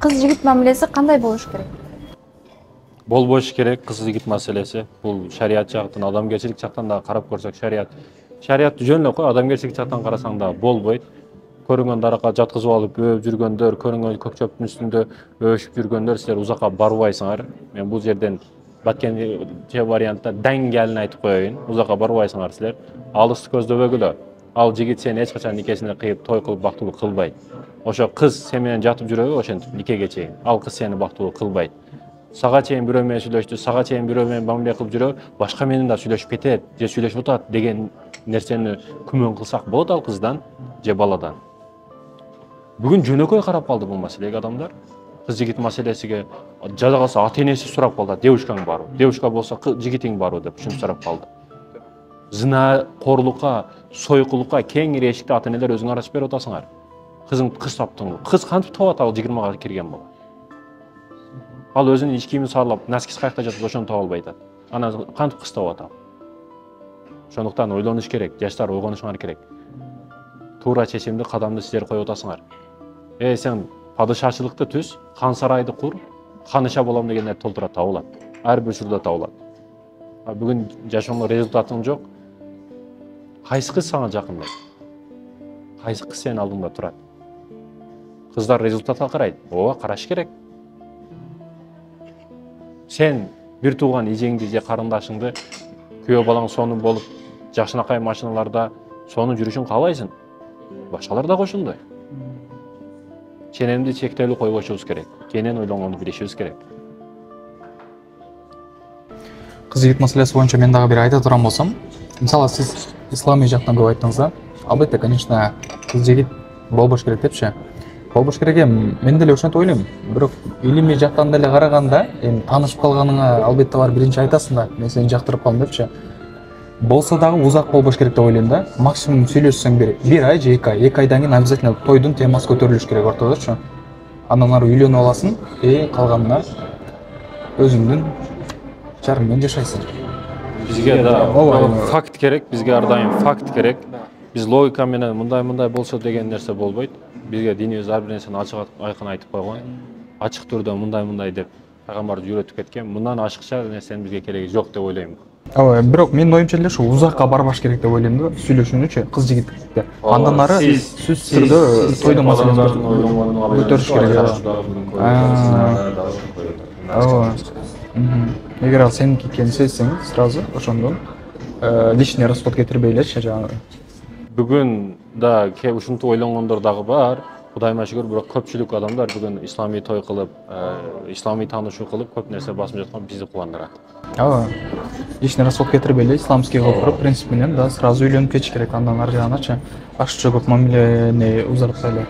Кыз жигит мамилеси кандай болуш керек? Болбош керек кыз жигит маселеси. Бул шарият жактан, адамгерчилик жактан да карап көрсөк шариятты жөн эле кой, адамгерчилик жактан карасаң да болбойт. Көрүнгөн даракка жаткызып алып өөп жүргөндөр, көрүнгөн көк чөптүн үстүндө өөшүп жүргөндөр силер узакка барбайсыңар. Мен бул жерден баткенче вариантта даңгелин айтып коеюн. Узакка барбайсыңар силер. Алысты көздөбөгүлө. Ал жигит сени эч качан никесине кыйып той кылып бактылуу кылбайт. Ошо кыз сен менен жатып жүрөбү ошентип никеге чейин. Ал кыз сени бактылуу кылбайт. Сага чейин бирөө менен сүйлөштү, сага чейин бирөө менен мамиле кылып жүрөбү, башка менен да сүйлөшүп кетет, же сүйлөшүп атат деген нерсени күмөн кылсак болот ал кыздан же баладан. Бүгүн жөнөкөй карап калды бул маселеге адамдар. Кыз жигит маселесиге жада калса ата энеси сурап калды, девушкаң барбы? Девушка болсо жигитиң барбы деп ушинтип сурап калды. Зына, корлукка, сойкулукка кеңири эшикти ата энелер өзүң ачып берип атасыңар. Кызың кыз таптың. Кыз кантип табат ал 20-га кирген бала? Ал өзүнүн ич кийимин сарлап, носкиси каякта жатат, ошону таба албай атат. Анан кантип кыз табат ал? Ошондуктан ойлонуш керек, жаштар ойгонушуңар керек. Туура чечимди, кадамды силер коюп атасыңар. Сен падышачылыкты түз, хан сарайды кур, ханыша болом дегендер толтура табылат. Ар бир учурда табылат. Бүгүн жашооңдо результатың жок. Кайсы кыз сага жакындайт? Кайсы кыз сенин алдыңда турат? Кыздар результатка карайт. Ооба, караш керек. Сен бир тууган эжеңди же карындашыңды күйөө балаң сонун болуп, жакшынакай машиналарда сонун жүрүшүн каалайсың. Башкалар да ошондой. Ченемди чектелүү койбошубуз керек. Кенен ойлонгонду билишибиз керек. Кыз жигит маселеси боюнча мен дагы бир айта турган болсом, мисалы сиз исламий жактан көп айттыңыз да. Албетте, конечно, кыз жигит болбош керек депчи. Болбош керек мен деле ошентип ойлойм. Бирок илимий жактан деле караганда, таанышып калганыңа албетте бар биринчи айтасың да, мен сени жактырып калдым депчи. Болсо дагы узак болбош керек деп ойлойм да. Максимум сүйлөшсөң бир ай же 2 ай. 2 айдан кийин обязательно тойдун темасы көтөрүлүш керек ортодочу. Андан ары үйлөнүп аласың, калганына өзүңдүн жарың менен жашайсың. Бизге да факт керек, бизге ар дайым факт керек. Биз логика менен мындай болсо деген нерсе болбойт. Бизге динибиз ар бир нерсени ачык айкын айтып койгон. Ачык түрдө мындай деп пайгамбар үйрөтүп кеткен. Мындан ашыкча нерсенин бизге кереги жок деп ойлойм. Ооба, бирок менин оюмча эле ушул узакка барбаш керек деп ойлойм да, сүйлөшүүнүчү кыз жигитке. Андан ары сөзсүз түрдө тойдун маселесин көтөрүш керек. Ооба. Эгер ал сеники экенин сезсең, сразу ошондон лишний расход кетирбей элечи жанагы. Бүгүн да ушинтип ойлонгондор дагы бар. Кудайыма шүгүр, бирок көпчүлүк адамдар бүгүн исламий той кылып, исламий таанышуу кылып, көп нерсе басып жаткан бизди кубандырат. Ооба. Лишний расход кетирбей эле исламский кылып туруп, принцип менен да сразу үйлөнүп кетиш керек. Андан ары жагыначы ашыкча көп мамилени узартпай эле.